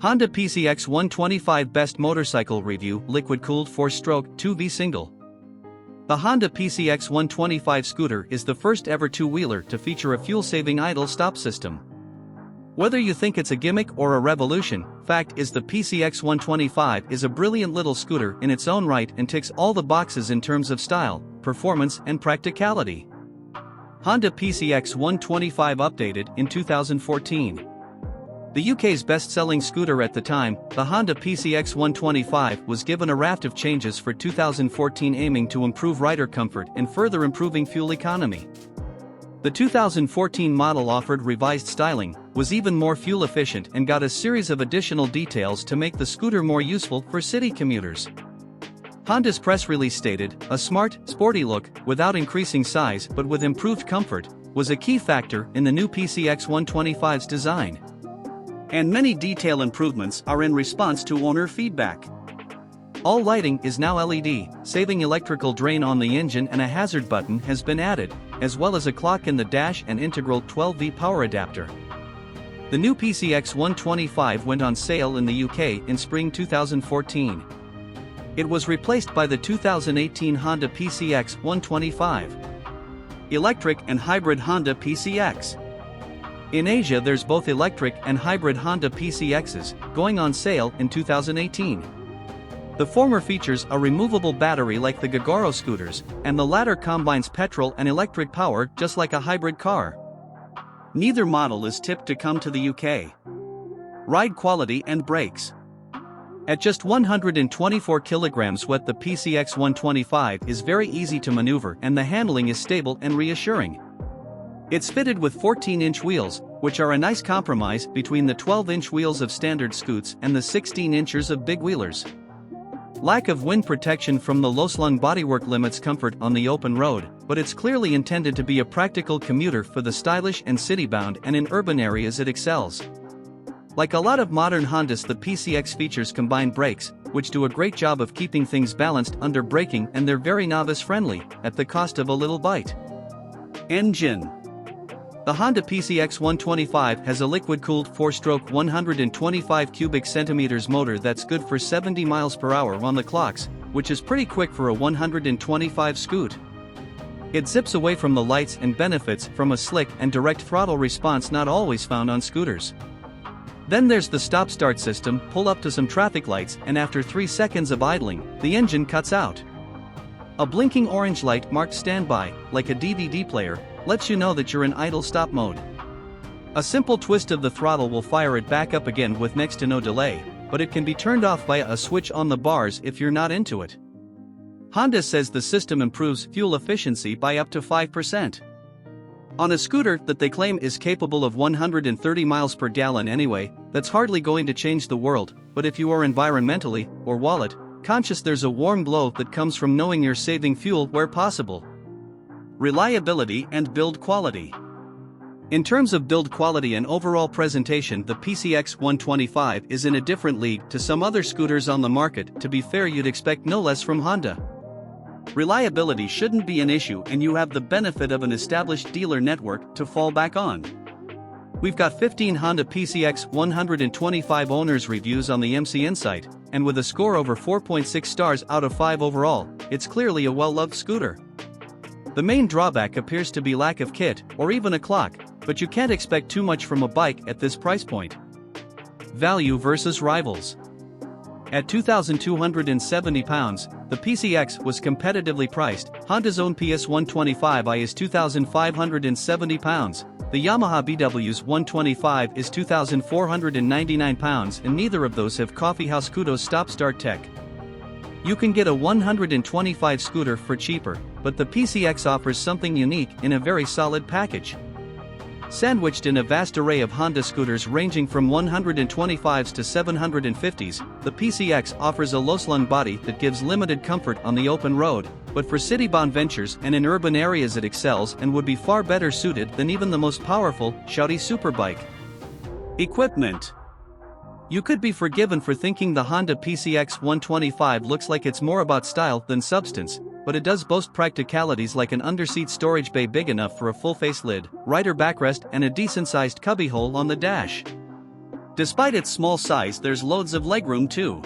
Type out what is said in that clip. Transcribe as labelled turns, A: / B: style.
A: Honda PCX125 Best Motorcycle Review Liquid-cooled 4-stroke 2V Single. The Honda PCX125 scooter is the first ever two-wheeler to feature a fuel-saving idle stop system. Whether you think it's a gimmick or a revolution, fact is the PCX125 is a brilliant little scooter in its own right and ticks all the boxes in terms of style, performance and practicality. Honda PCX125 updated in 2014. The UK's best-selling scooter at the time, the Honda PCX125 was given a raft of changes for 2014 aiming to improve rider comfort and further improving fuel economy. The 2014 model offered revised styling, was even more fuel efficient and got a series of additional details to make the scooter more useful for city commuters. Honda's press release stated, "A smart, sporty look, without increasing size but with improved comfort, was a key factor in the new PCX125's design. And many detail improvements are in response to owner feedback. All lighting is now LED, saving electrical drain on the engine, and a hazard button has been added, as well as a clock in the dash and integral 12V power adapter." The new PCX125 went on sale in the UK in spring 2014. It was replaced by the 2018 Honda PCX125. Electric and hybrid Honda PCX. In Asia there's both electric and hybrid Honda PCXs, going on sale in 2018. The former features a removable battery like the Gogoro scooters, and the latter combines petrol and electric power just like a hybrid car. Neither model is tipped to come to the UK. Ride quality and brakes. At just 124 kilograms weight, the PCX125 is very easy to maneuver and the handling is stable and reassuring. It's fitted with 14-inch wheels, which are a nice compromise between the 12-inch wheels of standard scoots and the 16 inches of big wheelers. Lack of wind protection from the low-slung bodywork limits comfort on the open road, but it's clearly intended to be a practical commuter for the stylish and city-bound, and in urban areas it excels. Like a lot of modern Hondas, the PCX features combined brakes, which do a great job of keeping things balanced under braking, and they're very novice-friendly, at the cost of a little bite. Engine. The Honda PCX125 has a liquid-cooled 4-stroke 125 cubic centimeters motor that's good for 70 miles per hour on the clocks, which is pretty quick for a 125 scoot. It zips away from the lights and benefits from a slick and direct throttle response not always found on scooters. Then there's the stop-start system. Pull up to some traffic lights and after 3 seconds of idling, the engine cuts out. A blinking orange light marked standby, like a DVD player, lets you know that you're in idle stop mode. A simple twist of the throttle will fire it back up again with next to no delay, but it can be turned off via a switch on the bars if you're not into it. Honda says the system improves fuel efficiency by up to 5%. On a scooter that they claim is capable of 130 miles per gallon anyway, that's hardly going to change the world, but if you are environmentally, or wallet, conscious, there's a warm glow that comes from knowing you're saving fuel where possible. Reliability and build quality. In terms of build quality and overall presentation, the PCX125 is in a different league to some other scooters on the market. To be fair, you'd expect no less from Honda. Reliability shouldn't be an issue, and you have the benefit of an established dealer network to fall back on. We've got 15 Honda PCX125 owners' reviews on the MC Insight, and with a score over 4.6 stars out of 5 overall, it's clearly a well-loved scooter. The main drawback appears to be lack of kit, or even a clock, but you can't expect too much from a bike at this price point. Value versus rivals. At £2,270, the PCX was competitively priced. Honda's own PS125i is £2,570, the Yamaha BW's 125 is £2,499, and neither of those have Coffeehouse Kudo's stop-start tech. You can get a 125 scooter for cheaper, but the PCX offers something unique in a very solid package. Sandwiched in a vast array of Honda scooters ranging from 125s to 750s, the PCX offers a low-slung body that gives limited comfort on the open road, but for city-bound ventures and in urban areas it excels and would be far better suited than even the most powerful, shouty superbike. Equipment. You could be forgiven for thinking the Honda PCX125 looks like it's more about style than substance, but it does boast practicalities like an underseat storage bay big enough for a full-face lid, rider backrest, and a decent-sized cubbyhole on the dash. Despite its small size, there's loads of legroom too.